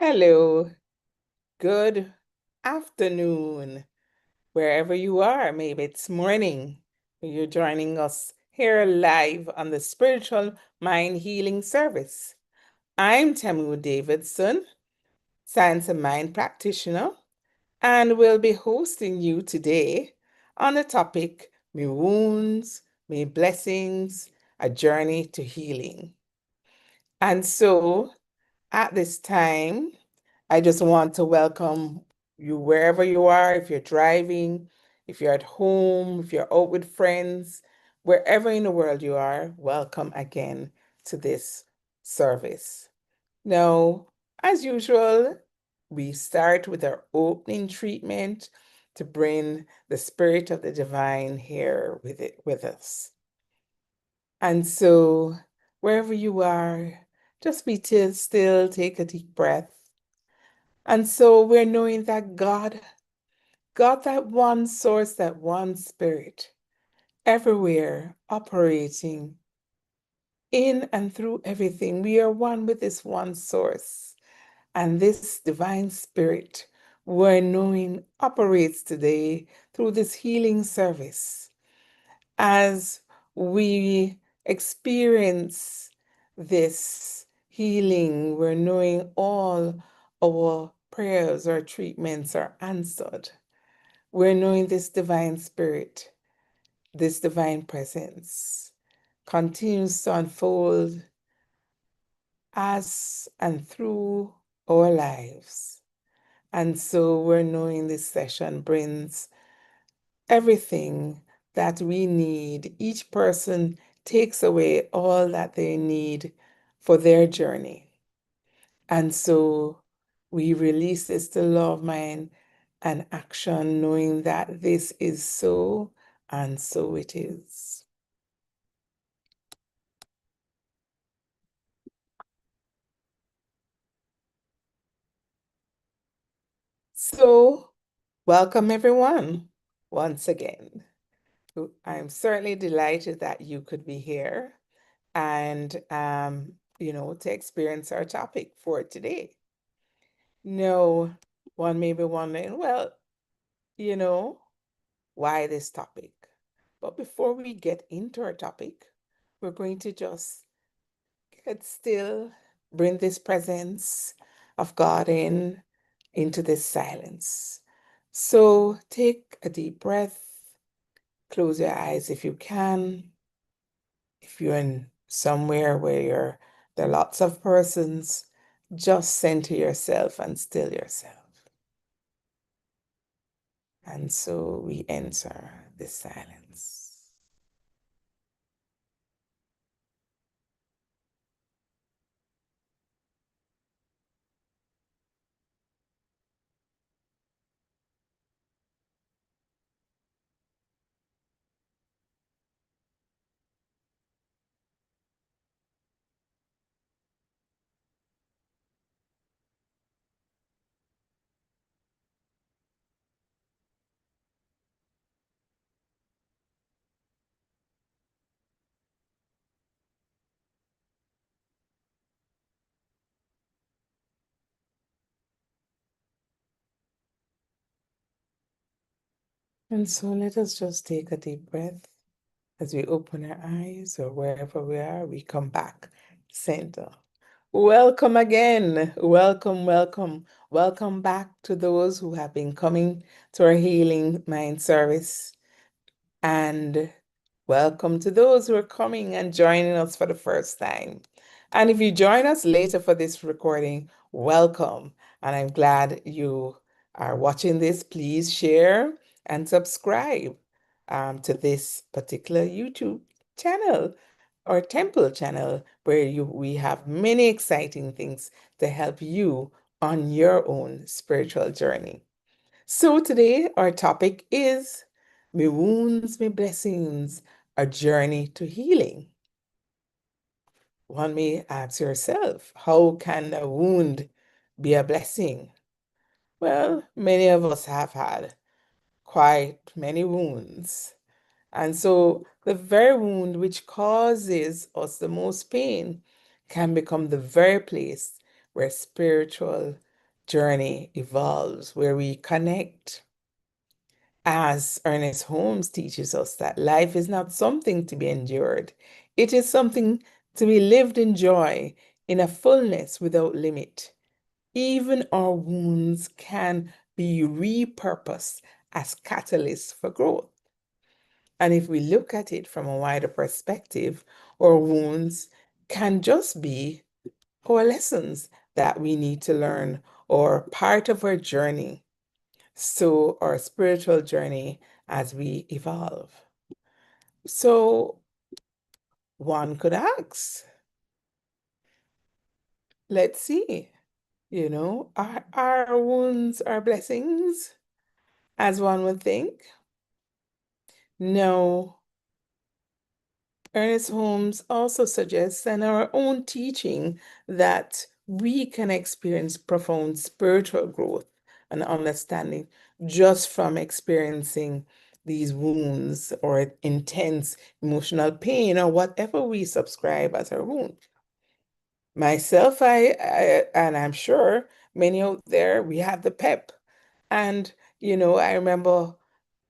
Hello, good afternoon, wherever you are. Maybe it's morning. You're joining us here live on the Spiritual Mind Healing Service. I'm Tamu Davidson, Science and Mind practitioner, and will be hosting you today on the topic Me Wounds, Me Blessings, a Journey to Healing. And so at this time, I just want to welcome you wherever you are, if you're driving, if you're at home, if you're out with friends, wherever in the world you are, welcome again to this service. Now, as usual, we start with our opening treatment to bring the spirit of the divine here with us. And so, wherever you are, just be still, take a deep breath. And so we're knowing that God, that one source, that one spirit, everywhere, operating in and through everything. We are one with this one source. And this divine spirit, we're knowing, operates today through this healing service. As we experience this healing, we're knowing all our prayers or treatments are answered. We're knowing this divine spirit, this divine presence continues to unfold as and through our lives. And so we're knowing this session brings everything that we need. Each person takes away all that they need for their journey. And so we release this to love, mind, and action, knowing that this is so, and so it is. So, welcome everyone once again. I'm certainly delighted that you could be here and to experience our topic for today. No, one may be wondering, well, you know, why this topic? But before we get into our topic, we're going to just get still, bring this presence of God into this silence. So take a deep breath, close your eyes if you can. If you're in somewhere where there are lots of persons, just center yourself and still yourself. And so we enter this silence. And so let us just take a deep breath as we open our eyes or wherever we are, we come back center. Welcome again. Welcome, welcome. Welcome back to those who have been coming to our Healing Mind service. And welcome to those who are coming and joining us for the first time. And if you join us later for this recording, welcome. And I'm glad you are watching this. Please share and subscribe to this particular YouTube channel or temple channel where we have many exciting things to help you on your own spiritual journey. So today our topic is Me Wounds, Me Blessings, a Journey to Healing. One may ask yourself, how can a wound be a blessing? Well, many of us have had quite many wounds. And so the very wound which causes us the most pain can become the very place where spiritual journey evolves, where we connect. As Ernest Holmes teaches us, that life is not something to be endured, it is something to be lived in joy, in a fullness without limit. Even our wounds can be repurposed as catalysts for growth. And if we look at it from a wider perspective, our wounds can just be our lessons that we need to learn or part of our journey. So, our spiritual journey as we evolve. So, one could ask, let's see, are our wounds our blessings, as one would think? No. Ernest Holmes also suggests in our own teaching that we can experience profound spiritual growth and understanding just from experiencing these wounds or intense emotional pain or whatever we subscribe as our wound. Myself, and I'm sure many out there, we have the PEP. And, I remember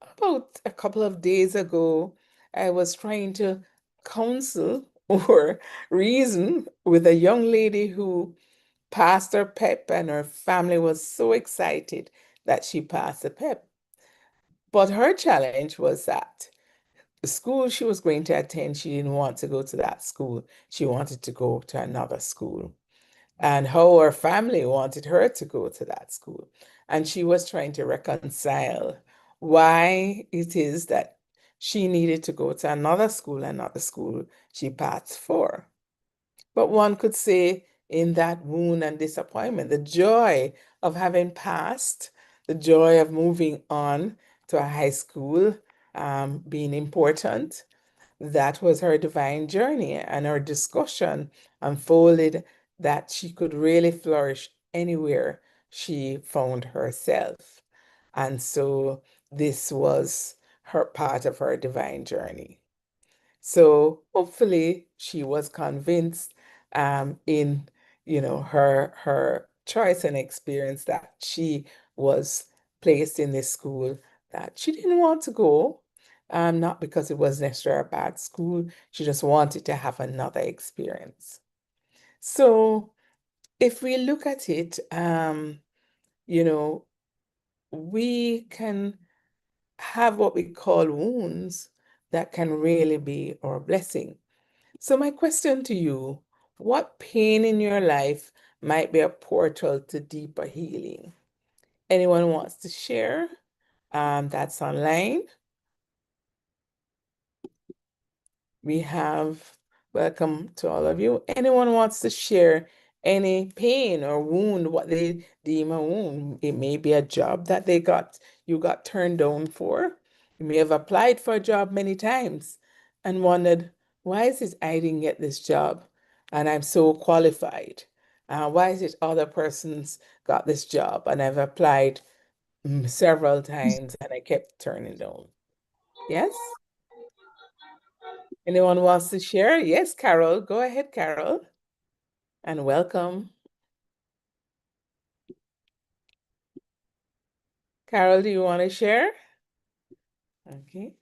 about a couple of days ago, I was trying to counsel or reason with a young lady who passed her PEP, and her family was so excited that she passed the PEP. But her challenge was that the school she was going to attend, she didn't want to go to that school. She wanted to go to another school, and how her family wanted her to go to that school. And she was trying to reconcile why it is that she needed to go to another school and not the school she passed for. But one could say, in that wound and disappointment, the joy of having passed, the joy of moving on to a high school, being important, that was her divine journey, and her discussion unfolded that she could really flourish anywhere she found herself. And so this was her part of her divine journey. So hopefully she was convinced in her choice and experience that she was placed in this school that she didn't want to go, not because it was necessarily a bad school. She just wanted to have another experience. So if we look at it, you know, we can have what we call wounds that can really be our blessing. So, my question to you, what pain in your life might be a portal to deeper healing? Anyone wants to share? That's online. We have, welcome to all of you. Anyone wants to share any pain or wound, what they deem a wound? It may be a job that you got turned down for. You may have applied for a job many times and wondered, why is it I didn't get this job and I'm so qualified? Why is it other persons got this job and I've applied several times and I kept turning down? Yes? Anyone wants to share? Yes, Carol. Go ahead, Carol. And welcome. Carol, do you want to share? Okay.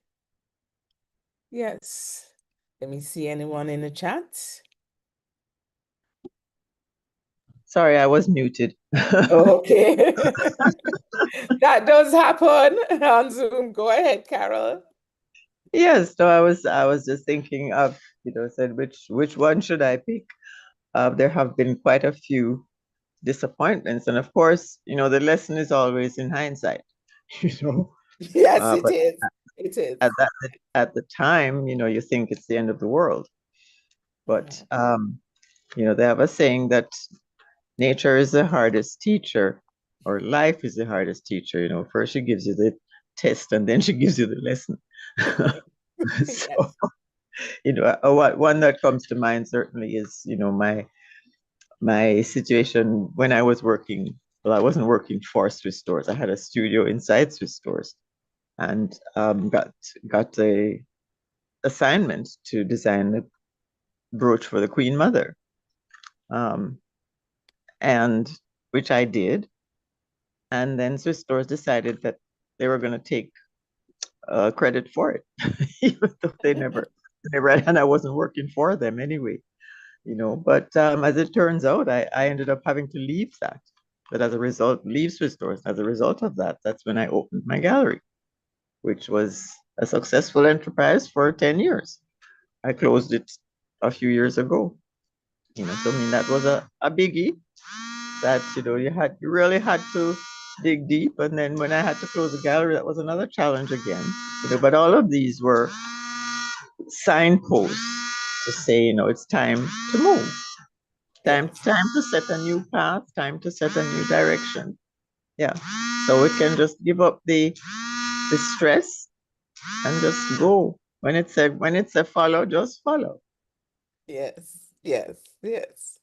Yes. Let me see anyone in the chat. Sorry, I was muted. Okay. That does happen on Zoom. Go ahead, Carol. Yes, so I was just thinking of, said which one should I pick? There have been quite a few disappointments, and of course, the lesson is always in hindsight, you know. Yes, it But is. It is. at that at the time, you think it's the end of the world. But Mhm. they have a saying that nature is the hardest teacher, or life is the hardest teacher. First she gives you the test, and then she gives you the lesson. So, Yes. one that comes to mind certainly is, my situation when I was working. Well, I wasn't working for Swiss Stores. I had a studio inside Swiss Stores, and got a assignment to design a brooch for the Queen Mother, um, and which I did. And then Swiss Stores decided that they were going to take credit for it, even though they never, and I wasn't working for them anyway, But as it turns out, I ended up having to leave that. But as a result, leave Swiss Stores. As a result of that, that's when I opened my gallery, which was a successful enterprise for 10 years. I closed it a few years ago. So I mean that was a biggie that you really had to dig deep. And then when I had to close the gallery, that was another challenge again. But all of these were signposts to say, it's time to move. Time Yes. to set a new path, time to set a new direction. Yeah. So we can just give up the stress and just go. When it's a follow, just follow. Yes. Yes. Yes.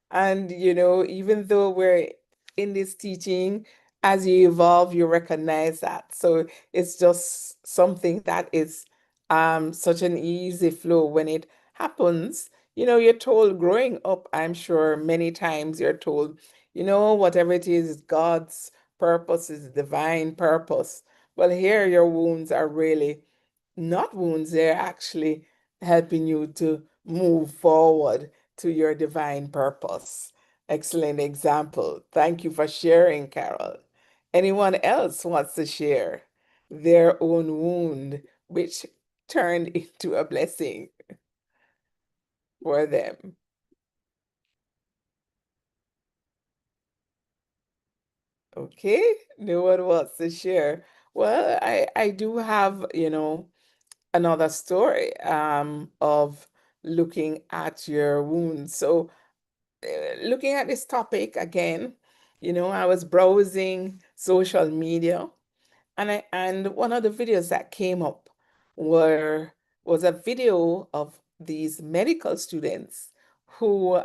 And, even though we're in this teaching, as you evolve, you recognize that. So it's just something that is such an easy flow when it happens. You're told growing up, I'm sure many times you're told, whatever it is God's purpose is divine purpose. Well, here your wounds are really not wounds, they're actually helping you to move forward to your divine purpose. Excellent example. Thank you for sharing, Carol. Anyone else wants to share their own wound, which turned into a blessing for them? Okay, no one wants to share. Well, I do have, another story of looking at your wounds. So looking at this topic again, I was browsing social media and one of the videos that came up were was a video of these medical students who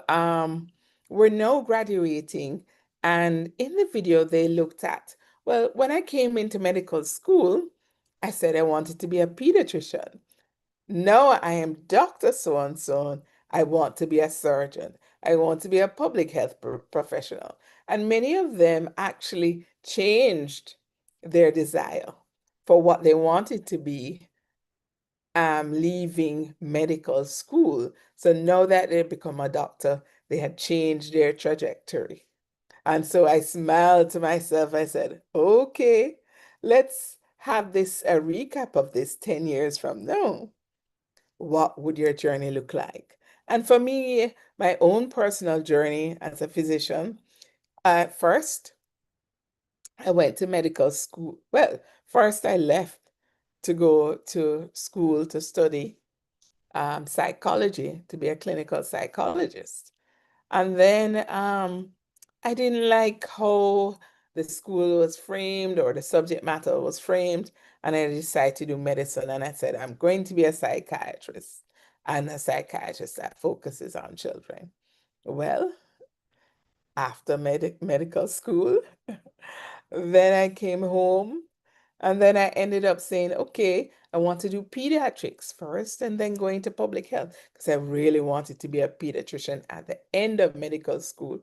were now graduating. And in the video, they looked at, well, when I came into medical school, I said I wanted to be a pediatrician. No, I am Dr. So and so. I want to be a surgeon. I want to be a public health professional. And many of them actually changed their desire for what they wanted to be leaving medical school. So now that they become a doctor, they had changed their trajectory. And so I smiled to myself. I said, okay, let's have this a recap of this 10 years from now. What would your journey look like? And for me, my own personal journey as a physician, first, I went to medical school. Well, first, I left to go to school to study psychology, to be a clinical psychologist. And then I didn't like how the school was framed or the subject matter was framed. And I decided to do medicine. And I said, I'm going to be a psychiatrist and a psychiatrist that focuses on children. Well, after medical school, then I came home and then I ended up saying, okay, I want to do pediatrics first and then going to public health because I really wanted to be a pediatrician at the end of medical school.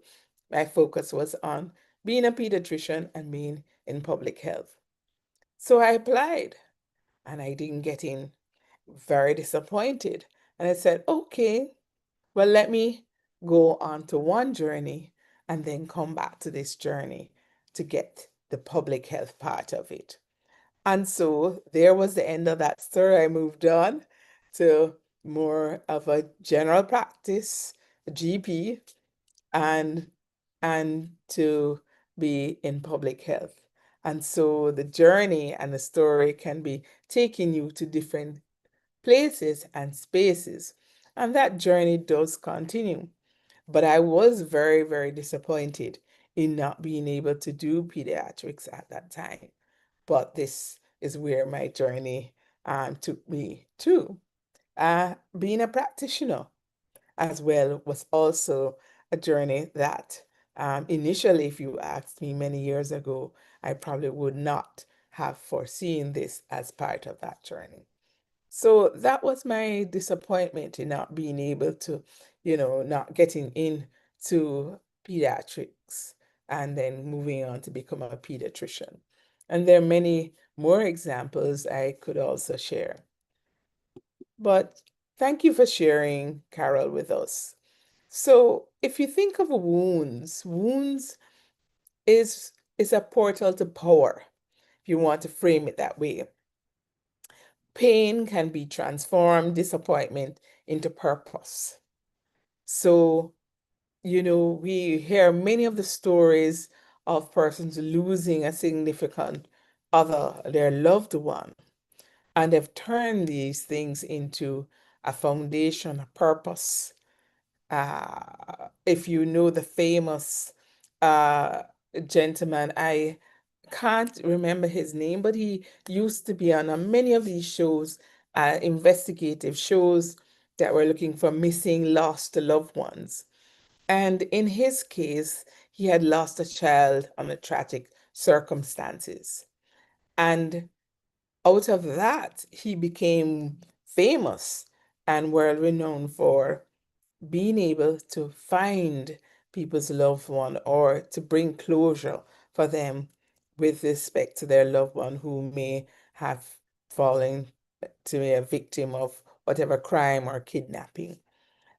My focus was on being a pediatrician and being in public health. So I applied and I didn't get in. Very disappointed. And I said, okay, well, let me go on to one journey and then come back to this journey to get the public health part of it. And so there was the end of that story. I moved on to more of a general practice, a GP, and to be in public health. And so the journey and the story can be taking you to different places and spaces. And that journey does continue. But I was very, very disappointed in not being able to do pediatrics at that time. But this is where my journey took me to. Being a practitioner as well was also a journey that initially, if you asked me many years ago, I probably would not have foreseen this as part of that journey. So that was my disappointment in not being able to, not getting into pediatrics. and then moving on to become a pediatrician. And there are many more examples I could also share. But thank you for sharing, Carol, with us. So if you think of wounds is a portal to power, if you want to frame it that way. Pain can be transformed, disappointment into purpose. So, we hear many of the stories of persons losing a significant other, their loved one, and they've turned these things into a foundation, a purpose. If you know the famous uh, gentleman, I can't remember his name, but he used to be on many of these shows, investigative shows that were looking for missing, lost loved ones. And in his case, he had lost a child under tragic circumstances. And out of that, he became famous and world renowned for being able to find people's loved one or to bring closure for them with respect to their loved one who may have fallen to be a victim of whatever crime or kidnapping.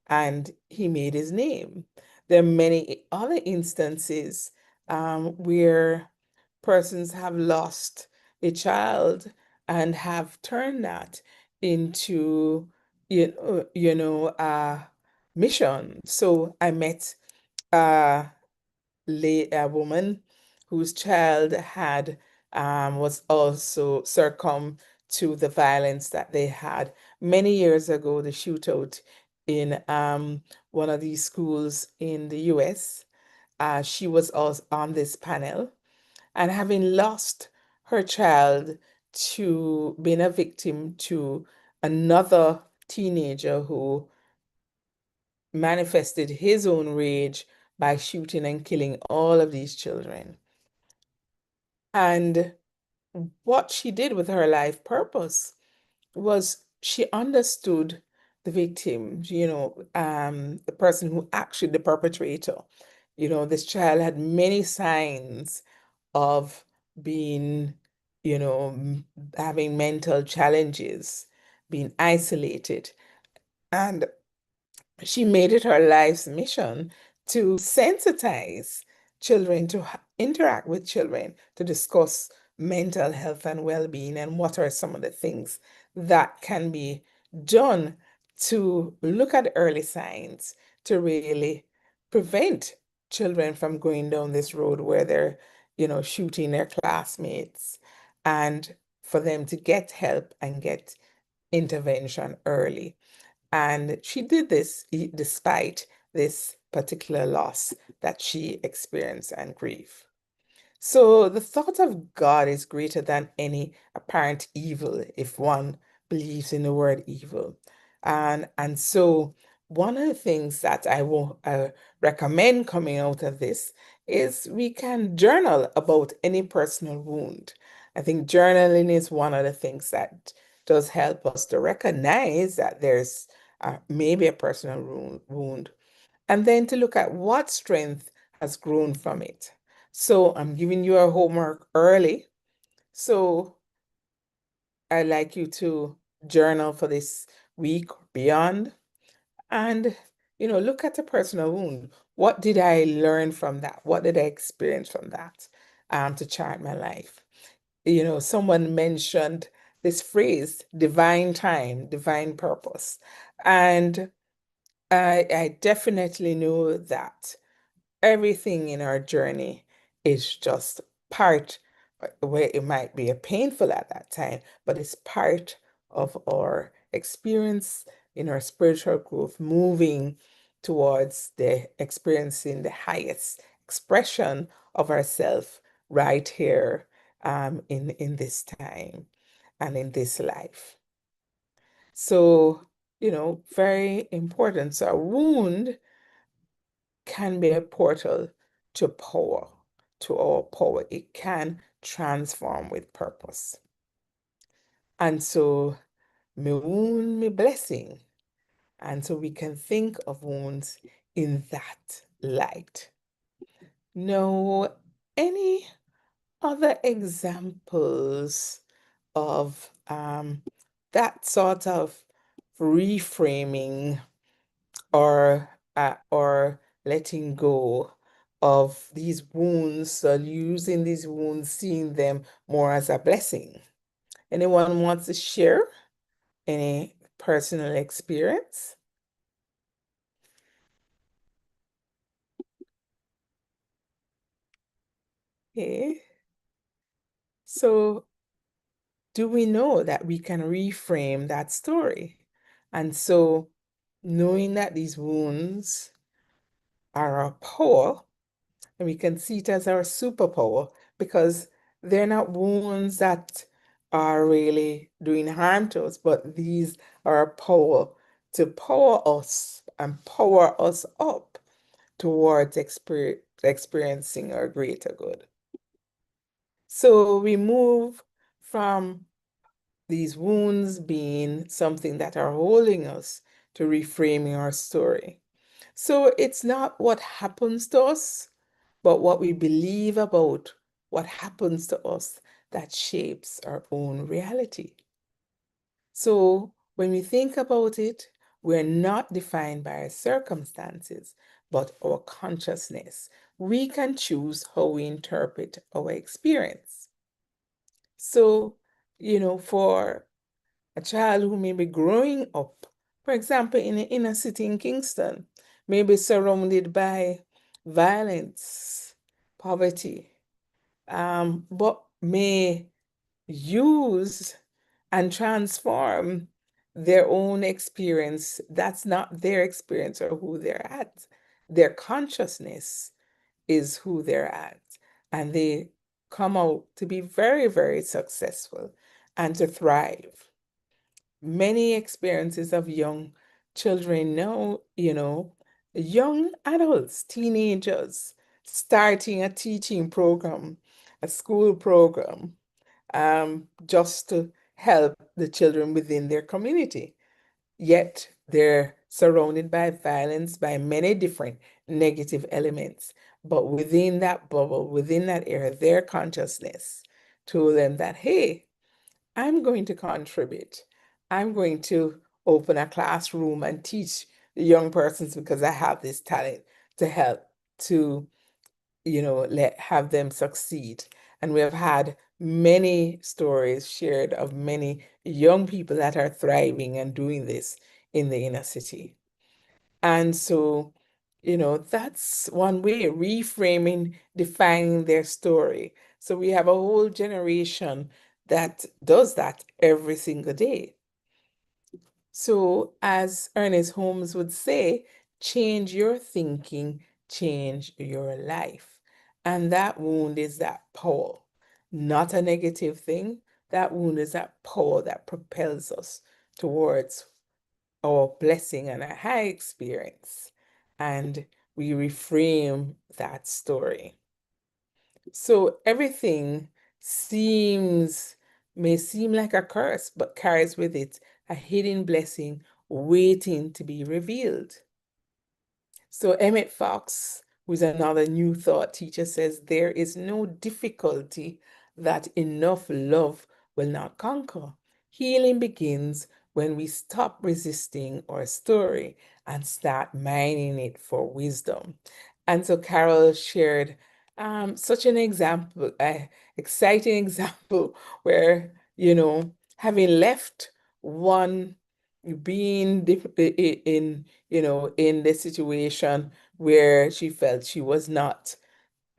And he made his name. There are many other instances where persons have lost a child and have turned that into a mission. So I met a a woman whose child had was also succumbed to the violence that they had many years ago, the shootout in one of these schools in the US. She was also on this panel, and having lost her child to being a victim to another teenager who manifested his own rage by shooting and killing all of these children. And what she did with her life purpose was she understood the victim, the person who actually, the perpetrator. This child had many signs of being, having mental challenges, being isolated. And she made it her life's mission to sensitize children, to interact with children, to discuss mental health and well-being and what are some of the things that can be done to look at early signs to really prevent children from going down this road where they're, shooting their classmates, and for them to get help and get intervention early. And she did this despite this particular loss that she experienced and grief. So the thought of God is greater than any apparent evil, if one believes in the word evil. And so one of the things that I will recommend coming out of this is we can journal about any personal wound. I think journaling is one of the things that does help us to recognize that there's maybe a personal wound, and then to look at what strength has grown from it. So I'm giving you a homework early. So I'd like you to journal for this week or beyond, and look at the personal wound. What did I learn from that? What did I experience from that? To chart my life. Someone mentioned this phrase, divine time, divine purpose. And I definitely know that everything in our journey is just part, where it might be a painful at that time, but it's part of our experience in our spiritual growth, moving towards the experiencing the highest expression of ourself right here in this time and in this life. So, very important. So a wound can be a portal to power, to our power. It can transform with purpose. And so, me wound, me blessing. And so we can think of wounds in that light. Now, any other examples of that sort of reframing or letting go of these wounds, using these wounds, seeing them more as a blessing? Anyone wants to share any personal experience? Okay. So, do we know that we can reframe that story? And so, knowing that these wounds are our power, and we can see it as our superpower because they're not wounds that are really doing harm to us, but these are our power to power us and power us up towards experiencing our greater good. So we move from these wounds being something that are holding us to reframing our story. So it's not what happens to us, but what we believe about what happens to us that shapes our own reality. So when we think about it, we're not defined by our circumstances, but our consciousness. We can choose how we interpret our experience. So, for a child who may be growing up, for example, in an inner city in Kingston, may be surrounded by violence, poverty, but may use and transform their own experience. That's not their experience or who they're at. Their consciousness is who they're at. And they come out to be very, very successful and to thrive. Many experiences of young children now, young adults, teenagers, starting a teaching program, a school program, just to help the children within their community. Yet they're surrounded by violence, by many different negative elements. But within that bubble, within that area, their consciousness told them that, hey, I'm going to contribute. I'm going to open a classroom and teach the young persons because I have this talent to help to, let have them succeed. And we have had many stories shared of many young people that are thriving and doing this in the inner city. And so, that's one way, reframing, defining their story. So we have a whole generation that does that every single day. So, as Ernest Holmes would say, change your thinking, change your life. And that wound is that power, not a negative thing. That wound is that power that propels us towards our blessing and a high experience. And we reframe that story. So everything may seem like a curse, but carries with it a hidden blessing waiting to be revealed. So Emmett Fox, who's another New Thought teacher, says there is no difficulty that enough love will not conquer. Healing begins when we stop resisting our story and start mining it for wisdom. And so Carol shared such an example, exciting example where, having left one being in the situation where she felt she was not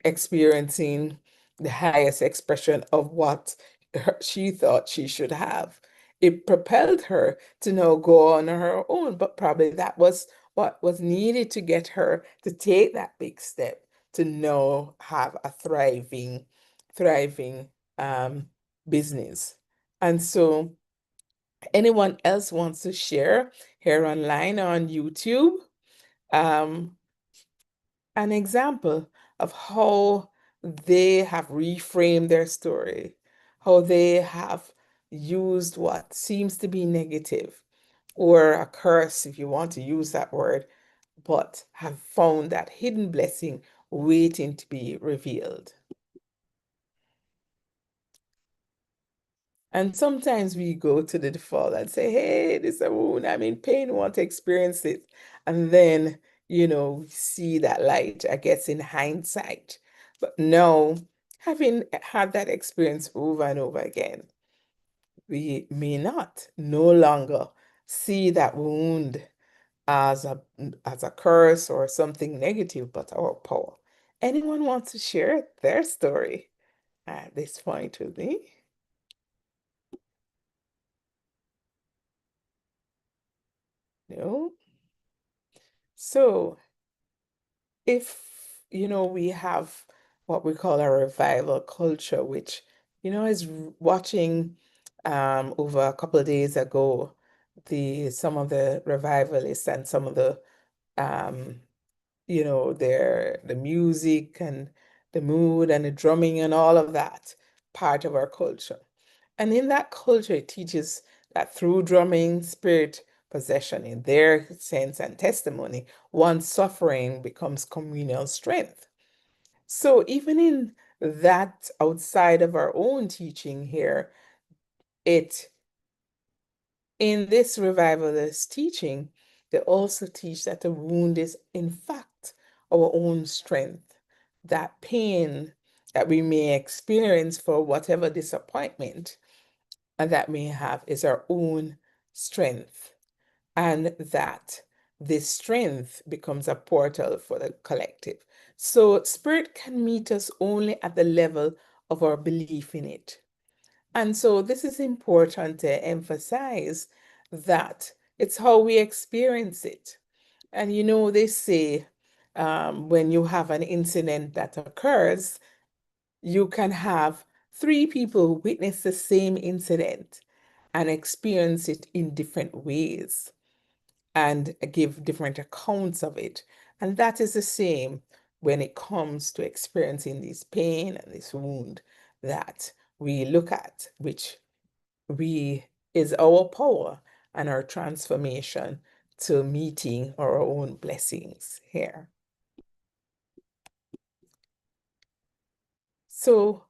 experiencing the highest expression of what she thought she should have. It propelled her to now go on her own, but probably that was what was needed to get her to take that big step to now have a thriving business. And so anyone else wants to share here online on YouTube um, an example of how they have reframed their story, how they have used what seems to be negative or a curse, if you want to use that word, but have found that hidden blessing waiting to be revealed. And sometimes we go to the default and say, hey, this is a wound, I'm in pain, want to experience it. And then, we see that light, I guess, in hindsight. But no, having had that experience over and over again, we may not no longer see that wound as a curse or something negative, but our power. Anyone wants to share their story at this point with me? No? So if, we have what we call a revival culture, which, is watching over a couple of days ago, some of the revivalists and some of the um, the music and the mood and the drumming and all of that part of our culture. And in that culture, it teaches that through drumming, spirit possession, in their sense and testimony, one's suffering becomes communal strength. So even in that outside of our own teaching here, it in this revivalist teaching, they also teach that the wound is, in fact, our own strength. That pain that we may experience for whatever disappointment and that may have is our own strength. And that this strength becomes a portal for the collective. So spirit can meet us only at the level of our belief in it. And so this is important to emphasize that it's how we experience it. And they say when you have an incident that occurs, you can have three people witness the same incident and experience it in different ways and give different accounts of it. And that is the same when it comes to experiencing this pain and this wound that we look at, which we is our power and our transformation to meeting our own blessings here. So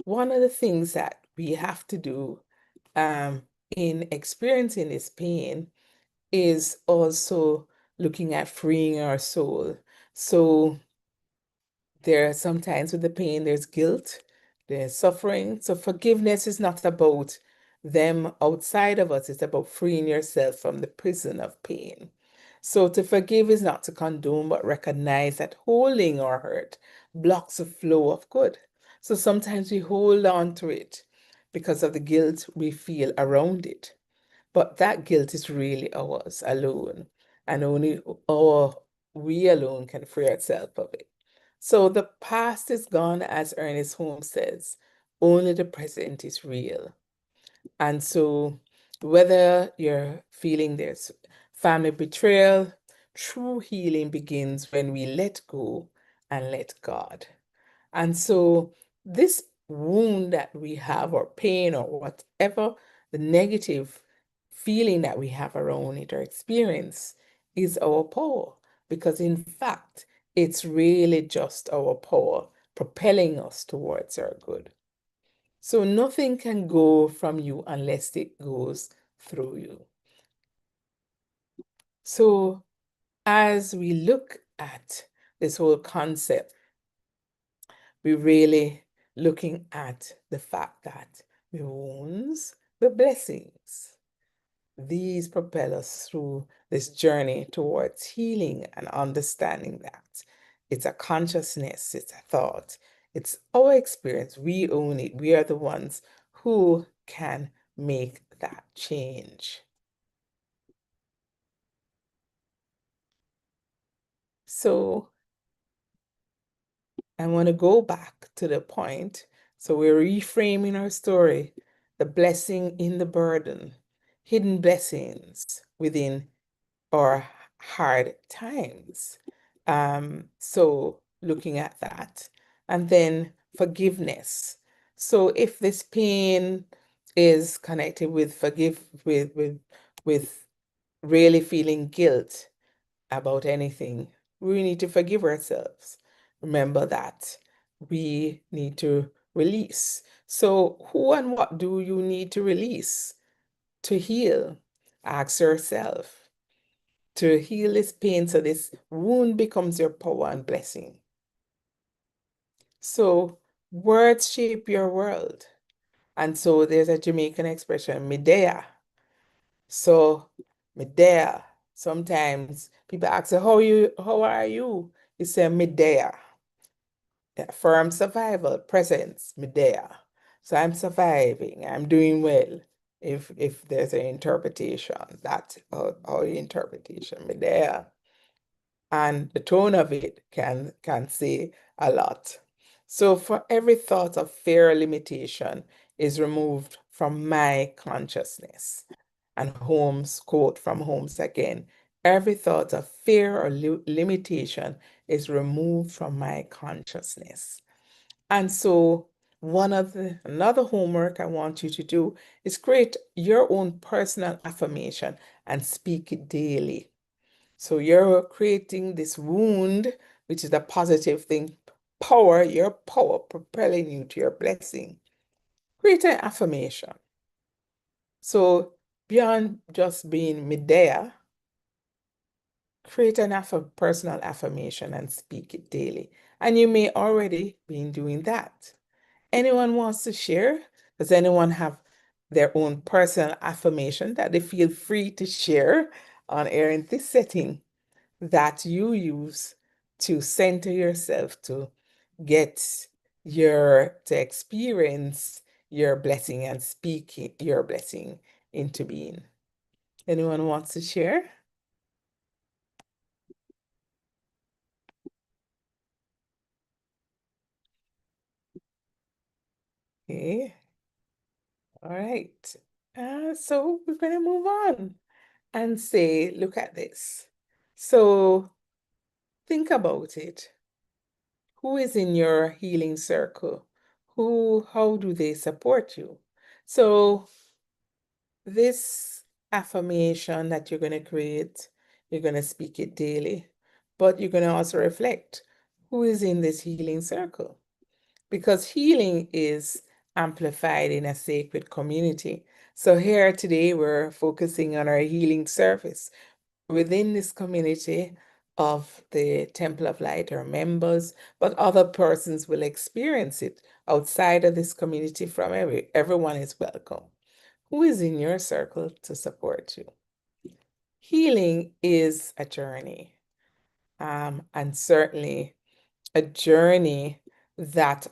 one of the things that we have to do in experiencing this pain is also looking at freeing our soul. So there are sometimes with the pain, there's guilt, there's suffering. So forgiveness is not about them outside of us, it's about freeing yourself from the prison of pain. So to forgive is not to condone, but recognize that holding our hurt blocks the flow of good. So sometimes we hold on to it because of the guilt we feel around it. But that guilt is really ours alone, and only we alone can free ourselves of it. So the past is gone, as Ernest Holmes says, only the present is real. And so whether you're feeling there's family betrayal, true healing begins when we let go and let God. And so this wound that we have, or pain, or whatever the negative feeling that we have around it or experience, is our power. Because in fact, it's really just our power propelling us towards our good. So nothing can go from you unless it goes through you. So as we look at this whole concept, we're really looking at the fact that the wounds, the blessings, these propel us through this journey towards healing and understanding that it's a consciousness, it's a thought, it's our experience. We own it. We are the ones who can make that change. So I want to go back to the point. So we're reframing our story, the blessing in the burden, hidden blessings within our hard times. So looking at that, and then forgiveness. So if this pain is connected with with really feeling guilt about anything, We need to forgive ourselves. Remember that we need to release. So, who and what do you need to release to heal? Ask yourself to heal this pain so this wound becomes your power and blessing. So, words shape your world. And so, there's a Jamaican expression, midea. So, midea. Sometimes people ask, how are you? You say, midea. Yeah, firm survival, presence, Medea. So I'm surviving, I'm doing well. If there's an interpretation, that's our interpretation, Medea. And the tone of it can say a lot. So for every thought of fear or limitation is removed from my consciousness. And Holmes, quote from Holmes again, every thought of fear or limitation is removed from my consciousness. And so another homework I want you to do is create your own personal affirmation and speak it daily. So you're creating this wound, which is a positive thing, your power propelling you to your blessing. Create an affirmation. So beyond just being Medea, create an personal affirmation and speak it daily. And you may already be doing that. Anyone wants to share? Does anyone have their own personal affirmation that they feel free to share on air in this setting that you use to center yourself to get to experience your blessing and speak your blessing into being? Anyone wants to share? Okay, all right. So we're going to move on and say, look at this. So think about it. Who is in your healing circle? How do they support you? So this affirmation that you're going to create, you're going to speak it daily, but you're going to also reflect who is in this healing circle, because healing is amplified in a sacred community. So here today, we're focusing on our healing service within this community of the Temple of Light are members, but other persons will experience it outside of this community. From everyone is welcome. Who is in your circle to support you? Healing is a journey, and certainly a journey that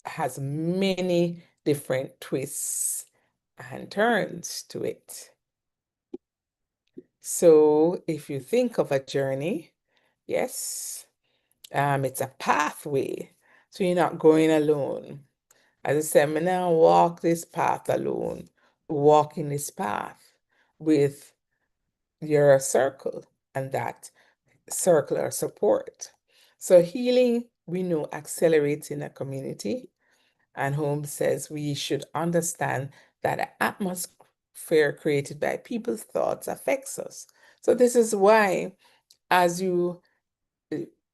has many different twists and turns to it. So if you think of a journey, yes, it's a pathway. So you're not going alone. As I said, I'm now walk this path alone, walking this path with your circle and that circular support. So healing, we know, accelerates in a community. And Holmes says we should understand that the atmosphere created by people's thoughts affects us. So this is why, as you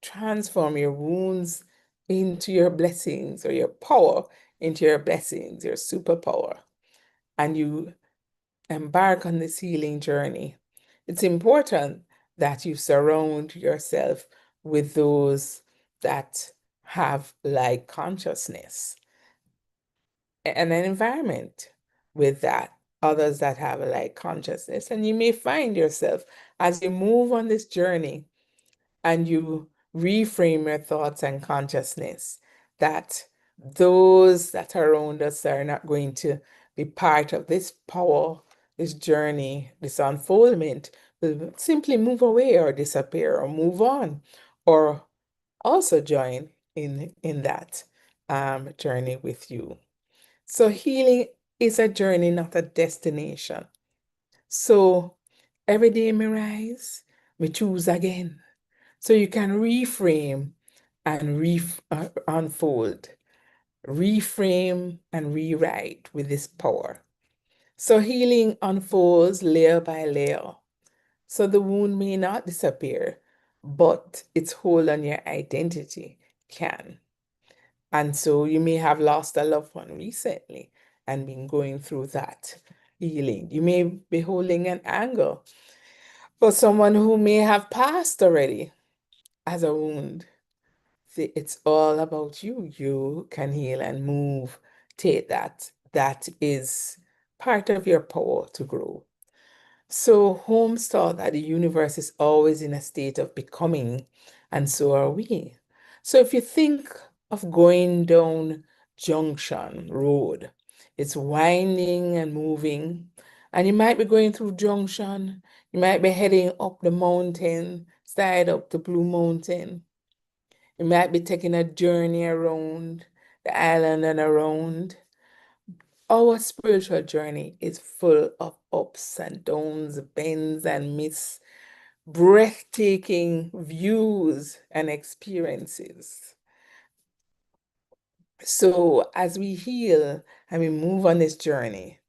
transform your wounds into your blessings, or your power into your blessings, your superpower, and you embark on this healing journey, it's important that you surround yourself with those that have like consciousness, and an environment with that, others that have a like consciousness. And you may find yourself as you move on this journey and you reframe your thoughts and consciousness, that those that are around us are not going to be part of this power, this journey, this unfoldment, will simply move away or disappear or move on, or also join in that journey with you. So healing is a journey, not a destination. So every day me rise, me choose again. So you can reframe and unfold, reframe and rewrite with this power. So healing unfolds layer by layer. So the wound may not disappear, but its hold on your identity can. And so you may have lost a loved one recently and been going through that healing. You may be holding an anger for someone who may have passed already as a wound. See, it's all about you. You can heal and move. Take that. That is part of your power to grow. So Holmes taught that the universe is always in a state of becoming, and so are we. So if you think of going down Junction Road, it's winding and moving, and you might be going through Junction, you might be heading up the mountain, side up the Blue Mountain. You might be taking a journey around the island and around. Our spiritual journey is full of ups and downs, bends and misses, breathtaking views and experiences. So, as we heal and we move on this journey,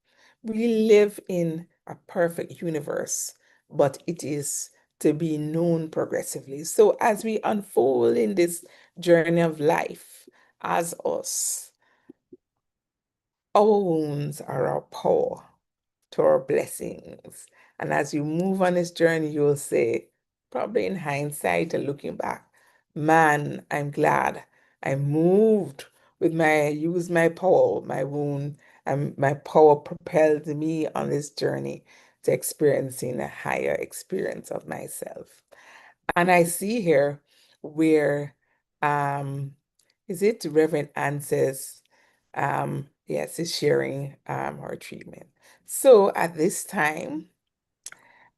we live in a perfect universe, but it is to be known progressively. So, as we unfold in this journey of life as us, our wounds are our power to our blessings. And as you move on this journey, you'll say, probably in hindsight and looking back, man, I'm glad I moved with use my power, my wound, and my power propelled me on this journey to experiencing a higher experience of myself. And I see here where, um, is it Reverend Ann says, yes, is sharing her treatment. So at this time,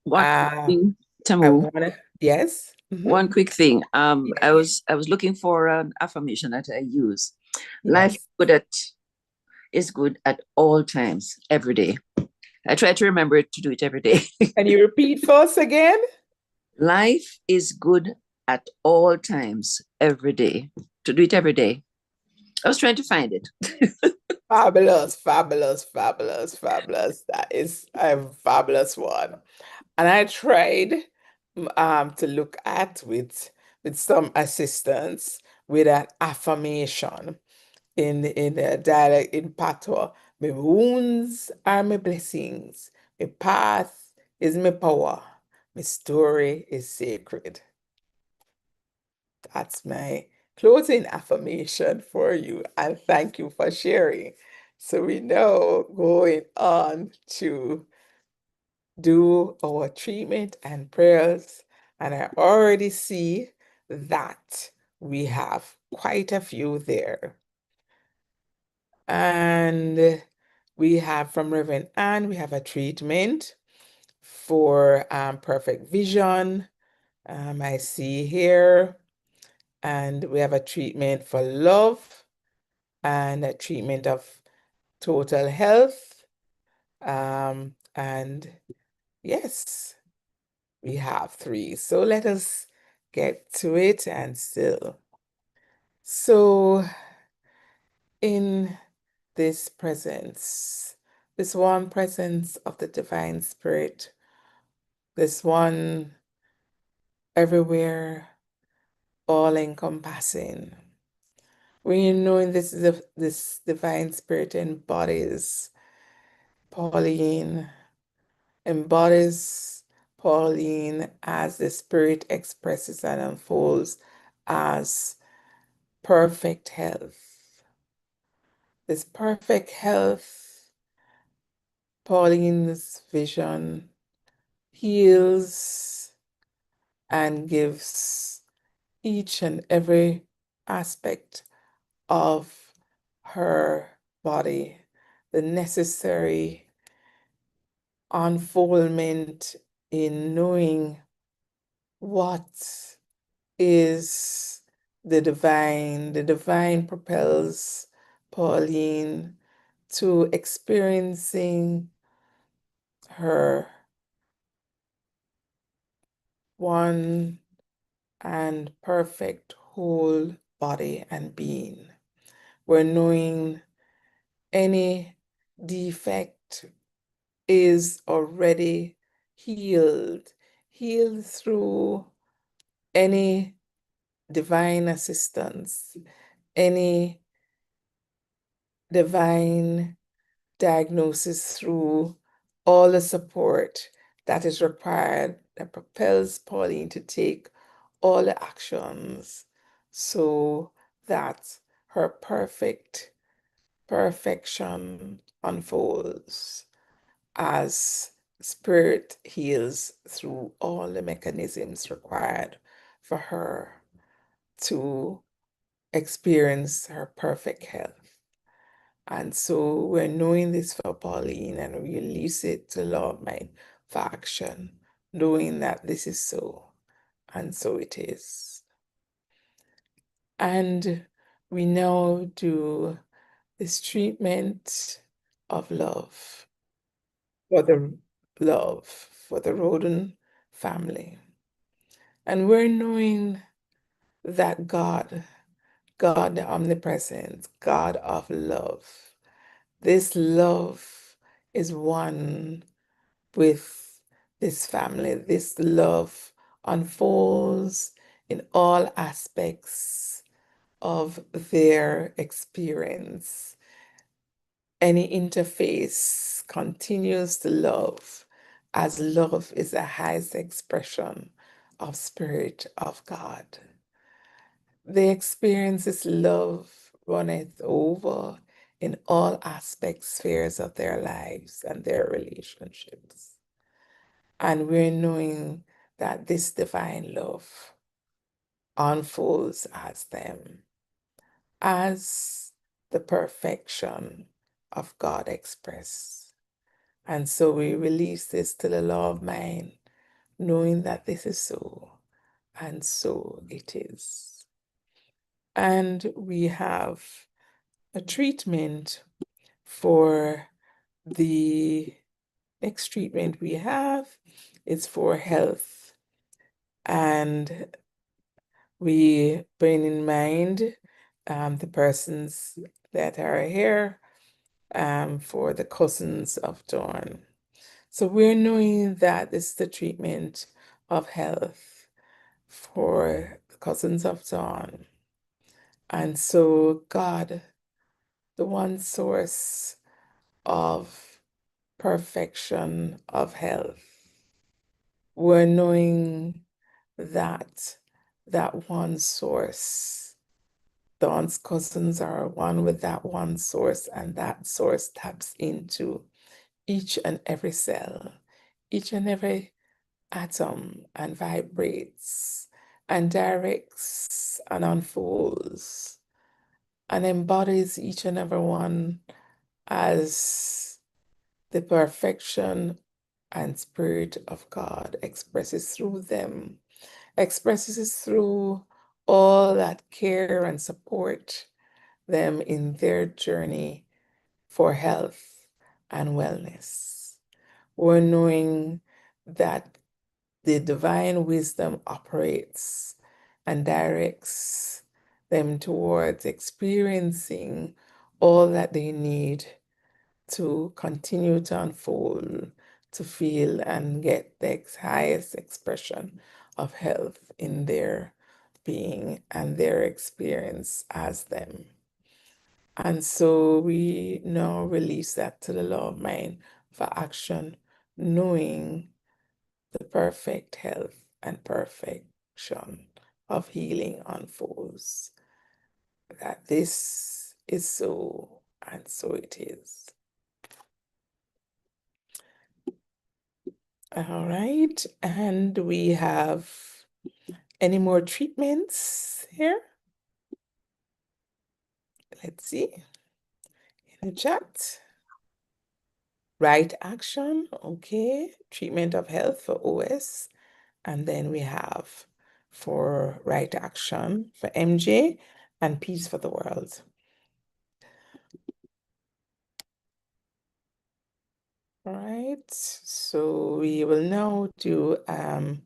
One quick uh, thing, I Tamu. want to, yes, One quick thing. I yes, was looking for an affirmation that I use. Life yes. is good at all times, every day. I try to remember to do it every day. Can you repeat for us again? Life is good at all times, every day. To do it every day. I was trying to find it. Fabulous, fabulous, fabulous, fabulous. That is a fabulous one. And I tried to look at with some assistance with an affirmation in a dialect in patois. My wounds are my blessings. My path is my power. My story is sacred. That's my closing affirmation for you. And thank you for sharing. So we know going on to do our treatment and prayers. And I already see that we have quite a few there. And we have from Reverend Anne, we have a treatment for perfect vision. I see here. And we have a treatment for love and a treatment of total health. And yes, we have three. So let us get to it and still. So in this presence, this one presence of the Divine Spirit, this one everywhere, all encompassing. When you know this Divine Spirit Pauline, embodies Pauline as the Spirit expresses and unfolds as perfect health. This perfect health, Pauline's vision heals and gives each and every aspect of her body the necessary unfoldment in knowing what is the divine. The divine propels Pauline to experiencing her one and perfect whole body and being, where knowing any defect is already healed, healed through any divine assistance, any divine diagnosis through all the support that is required that propels Pauline to take all the actions so that her perfection unfolds as spirit heals through all the mechanisms required for her to experience her perfect health. And so we're knowing this for Pauline and we release it to Lord Mind for action, knowing that this is so, and so it is. And we now do this treatment of love for the Roden family. And we're knowing that God the omnipresent, God of love, this love is one with this family. This love unfolds in all aspects of their experience. Any interface continues to love, as love is the highest expression of Spirit of God. They experience this love runneth over in all aspects, spheres of their lives and their relationships. And we're knowing that this divine love unfolds as them, as the perfection of God expressed. And so we release this to the law of mind, knowing that this is so, and so it is. And we have a treatment for the next treatment we have is for health. And we bring in mind the persons that are here for the cousins of Dawn. So we're knowing that this is the treatment of health for the cousins of Dawn. And so God, the one source of perfection of health, we're knowing that that one source, Dawn's cousins are one with that one source, and that source taps into each and every cell, each and every atom, and vibrates and directs and unfolds and embodies each and every one as the perfection and Spirit of God expresses through them, expresses through all that care and support them in their journey for health and wellness. We're knowing that the divine wisdom operates and directs them towards experiencing all that they need to continue to unfold, to feel and get the highest expression of health in their being and their experience as them. And so we now release that to the law of mind for action, knowing the perfect health and perfection of healing unfolds. That this is so, and so it is. All right, and we have any more treatments here? Let's see in the chat. Right action, okay. Treatment of health for OS. And then we have for right action for MJ and peace for the world. All right, so we will now do, I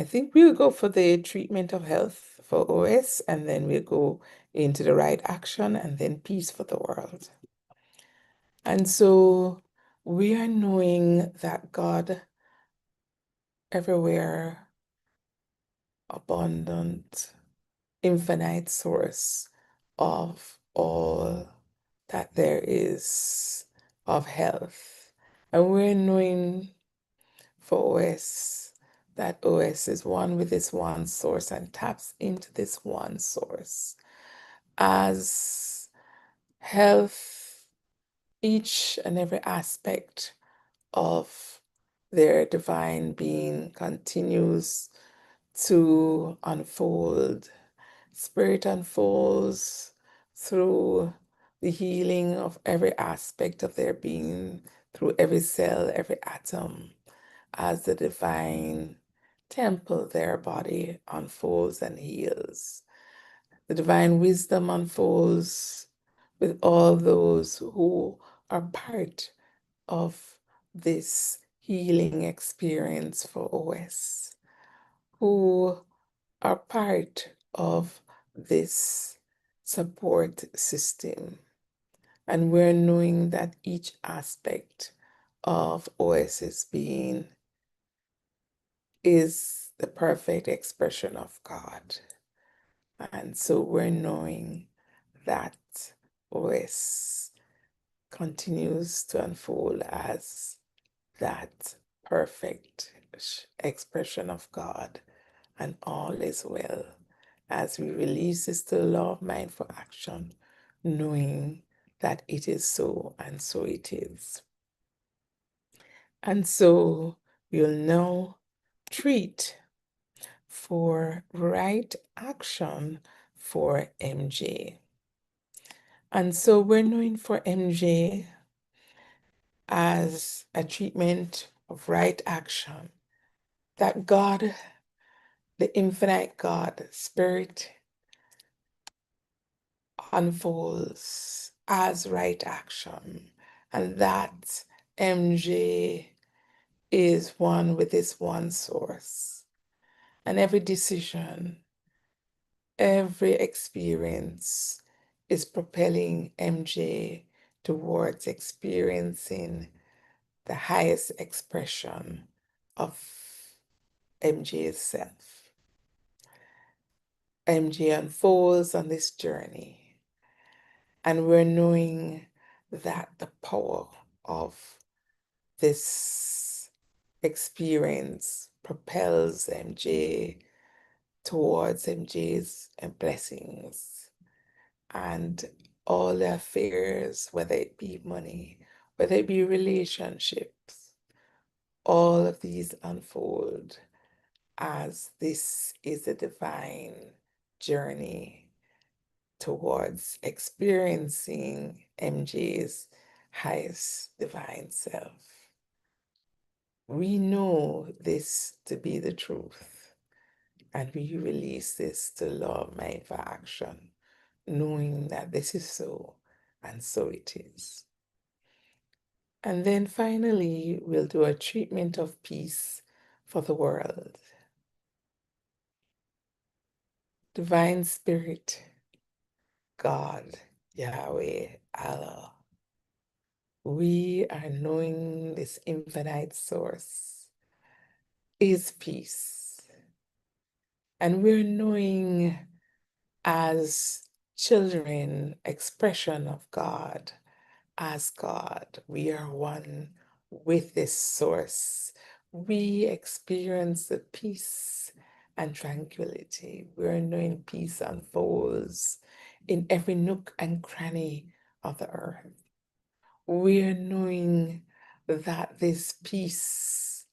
think we'll go for the treatment of health for OS, and then we'll go into the right action and then peace for the world. And so we are knowing that God everywhere abundant, infinite source of all that there is of health. And we're knowing for OS that OS is one with this one source and taps into this one source. As health, each and every aspect of their divine being continues to unfold. Spirit unfolds through the healing of every aspect of their being, through every cell, every atom, as the divine temple, their body unfolds and heals. The divine wisdom unfolds with all those who are part of this healing experience for OS, who are part of this support system. And we're knowing that each aspect of OS's being is the perfect expression of God. And so we're knowing that OS continues to unfold as that perfect expression of God, and all is well as we release this to the law of mind for action, knowing that it is so, and so it is. And so we'll now treat for right action for MJ. And so we're knowing for MJ as a treatment of right action that God, the infinite God, Spirit, unfolds as right action, and that MJ is one with this one source. And every decision, every experience is propelling MJ towards experiencing the highest expression of MJ's self. MJ unfolds on this journey, and we're knowing that the power of this experience propels MJ towards MJ's blessings, and all their affairs, whether it be money, whether it be relationships, all of these unfold as this is a divine journey towards experiencing MJ's highest divine self. We know this to be the truth, and we release this to law of mind for action, knowing that this is so, and so it is. And then finally, we'll do a treatment of peace for the world. Divine Spirit, God, Yahweh, Allah, we are knowing this infinite source is peace. And we're knowing as children, expression of God, as God, we are one with this source. We experience the peace and tranquility. We're knowing peace unfolds in every nook and cranny of the earth. We're knowing that this peace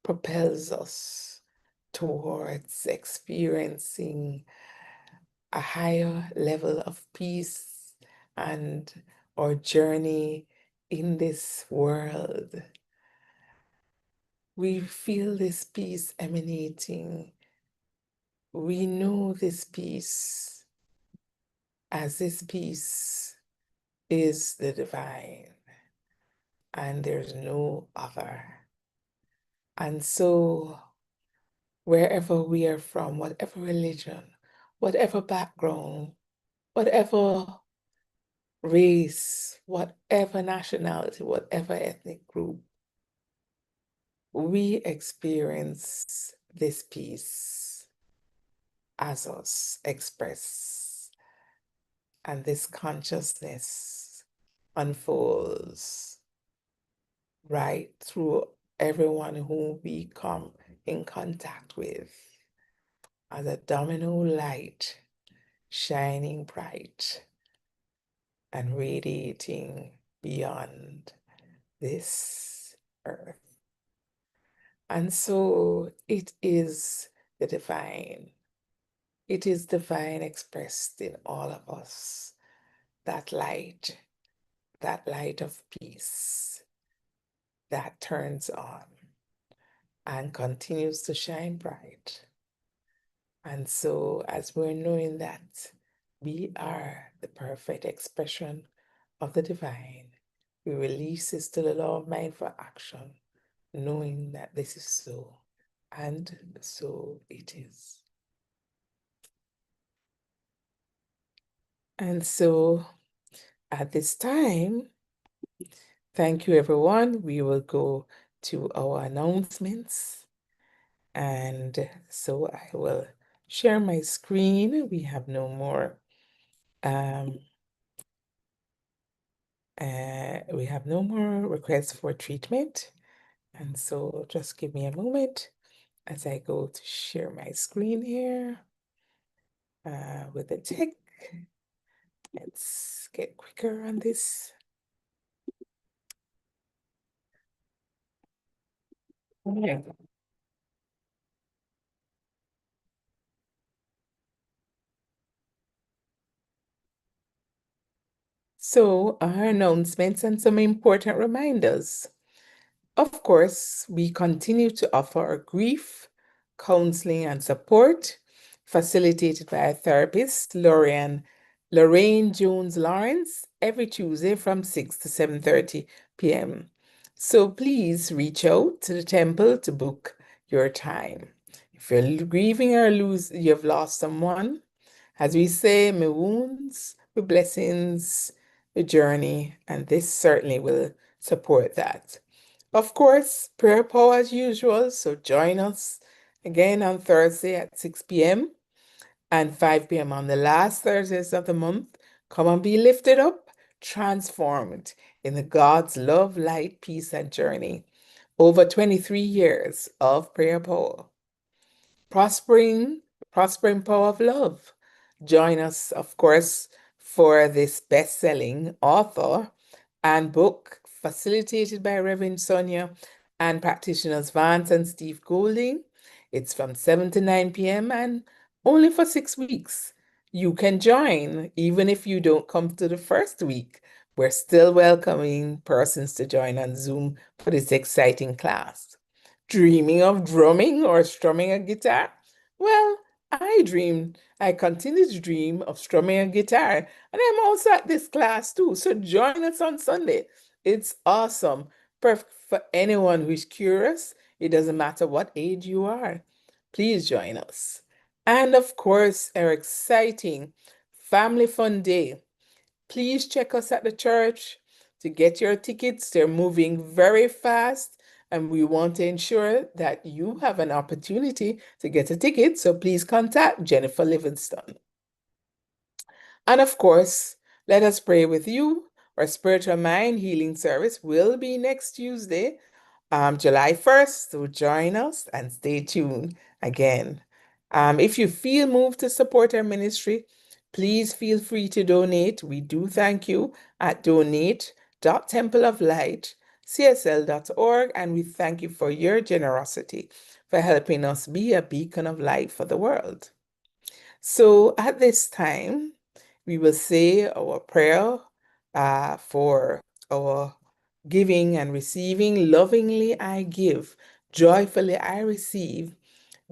propels us towards experiencing a higher level of peace and our journey in this world. We feel this peace emanating. We know this peace as this peace is the divine, and there's no other. And so wherever we are from, whatever religion, whatever background, whatever race, whatever nationality, whatever ethnic group, we experience this peace. as us express, and this consciousness unfolds right through everyone who we come in contact with as a domino light shining bright and radiating beyond this earth. And so it is the divine. It is divine expressed in all of us. That light of peace that turns on and continues to shine bright. And so as we're knowing that we are the perfect expression of the divine, we release this to the law of mind for action, knowing that this is so, and so it is. And so at this time, thank you everyone. We will go to our announcements. And so I will share my screen. We have no more requests for treatment. And so just give me a moment as I go to share my screen here with the tech. Let's get quicker on this. Yeah. So our announcements and some important reminders. Of course, we continue to offer our grief, counseling, and support, facilitated by our therapist, Lorraine Jones Lawrence, every Tuesday from 6 to 7:30 p.m. So please reach out to the temple to book your time. If you're grieving or you've lost someone, as we say, my wounds, my blessings, the journey, and this certainly will support that. Of course, prayer power as usual, so join us again on Thursday at 6 p.m. and 5 p.m. on the last Thursdays of the month. Come and be lifted up, transformed in the God's love, light, peace, and journey. Over 23 years of prayer power. Prospering power of love. Join us, of course, for this best-selling author and book facilitated by Reverend Sonia and practitioners Vance and Steve Golding. It's from 7 to 9 p.m. and only for 6 weeks. You can join even if you don't come to the first week. We're still welcoming persons to join on Zoom for this exciting class. Dreaming of drumming or strumming a guitar? Well, I continue to dream of strumming a guitar, and I'm also at this class too. So join us on Sunday. It's awesome. Perfect for anyone who is curious. It doesn't matter what age you are. Please join us. And of course, our exciting Family Fun Day. Please check us at the church to get your tickets. They're moving very fast, and we want to ensure that you have an opportunity to get a ticket. So please contact Jennifer Livingston. And of course, let us pray with you. Our spiritual mind healing service will be next Tuesday, July 1st. So join us and stay tuned again. If you feel moved to support our ministry, please feel free to donate. We do thank you at donate.templeoflightcsl.org, and we thank you for your generosity for helping us be a beacon of light for the world. So at this time, we will say our prayer for our giving and receiving. Lovingly I give, joyfully I receive.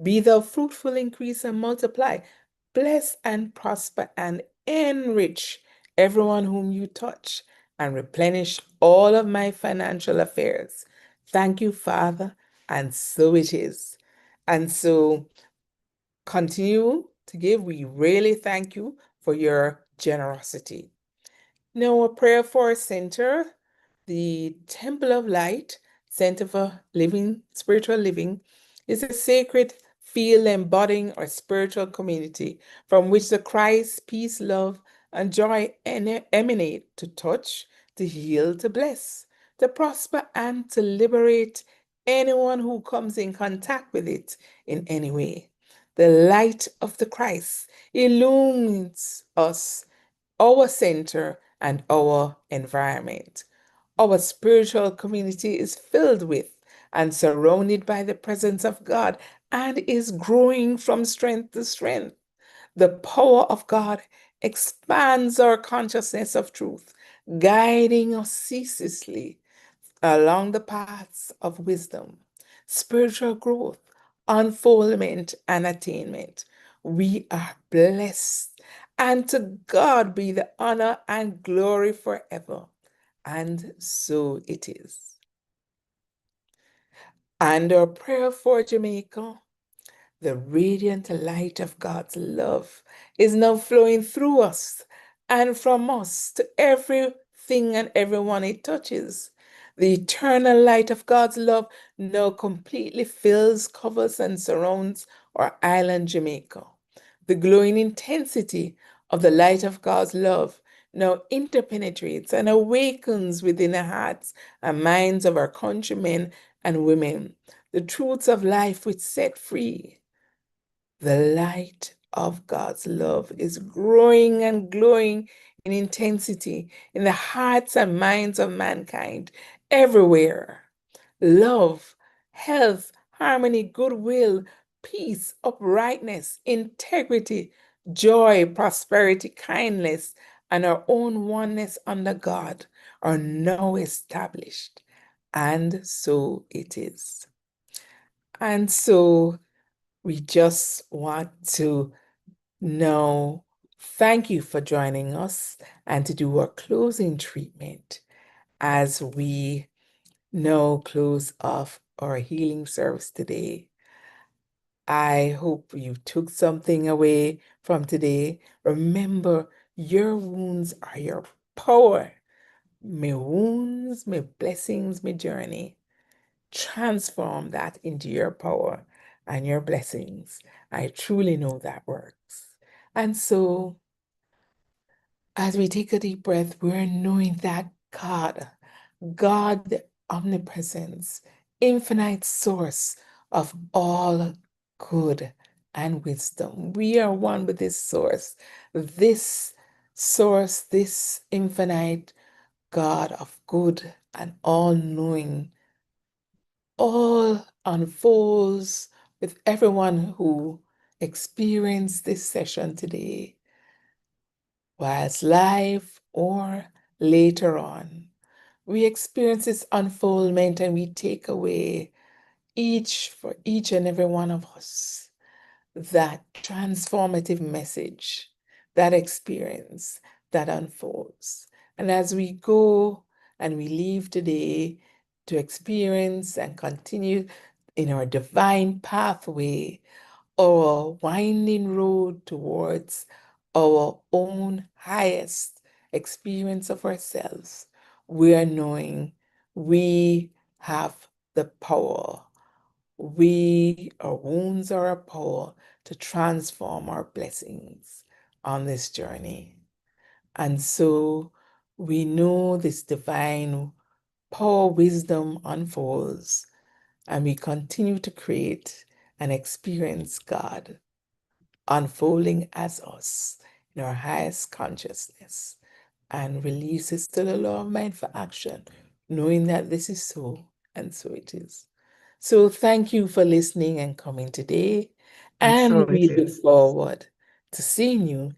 Be thou fruitful, increase, and multiply. Bless and prosper and enrich everyone whom you touch, and replenish all of my financial affairs. Thank you, Father, and so it is. And so continue to give. We really thank you for your generosity. Now, a prayer for our center, the Temple of Light Center for Living, Spiritual Living, is a sacred feel embodying our spiritual community from which the Christ, peace, love, and joy emanate to touch, to heal, to bless, to prosper, and to liberate anyone who comes in contact with it in any way. The light of the Christ illumines us, our center, and our environment. Our spiritual community is filled with and surrounded by the presence of God and is growing from strength to strength. The power of God expands our consciousness of truth, guiding us ceaselessly along the paths of wisdom, spiritual growth, unfoldment, and attainment. We are blessed, and to God be the honor and glory forever. And so it is. And our prayer for Jamaica, the radiant light of God's love is now flowing through us and from us to everything and everyone it touches. The eternal light of God's love now completely fills, covers, and surrounds our island, Jamaica. The glowing intensity of the light of God's love now interpenetrates and awakens within the hearts and minds of our countrymen and women the truths of life which set free. The light of God's love is growing and glowing in intensity in the hearts and minds of mankind everywhere. Love, health, harmony, goodwill, peace, uprightness, integrity, joy, prosperity, kindness, and our own oneness under God are now established. And so it is. And so we just want to now thank you for joining us and to do our closing treatment as we now close off our healing service today. I hope you took something away from today. Remember, your wounds are your power. My wounds, my blessings, my journey. Transform that into your power and your blessings. I truly know that works. And so, as we take a deep breath, we're knowing that God, the omnipresence, infinite source of all good and wisdom. We are one with this source, this infinite God of good and all-knowing, all unfolds with everyone who experienced this session today, whilst live or later on. We experience this unfoldment and we take away for each and every one of us that transformative message, that experience that unfolds. And as we go and we leave today to experience and continue in our divine pathway, our winding road towards our own highest experience of ourselves, we are knowing we have the power. Our wounds are a power to transform our blessings on this journey. And so we know this divine power, wisdom unfolds, and we continue to create and experience God unfolding as us in our highest consciousness and releases to the law of mind for action, knowing that this is so and so it is. So thank you for listening and coming today, And and so we it look is. forward to seeing you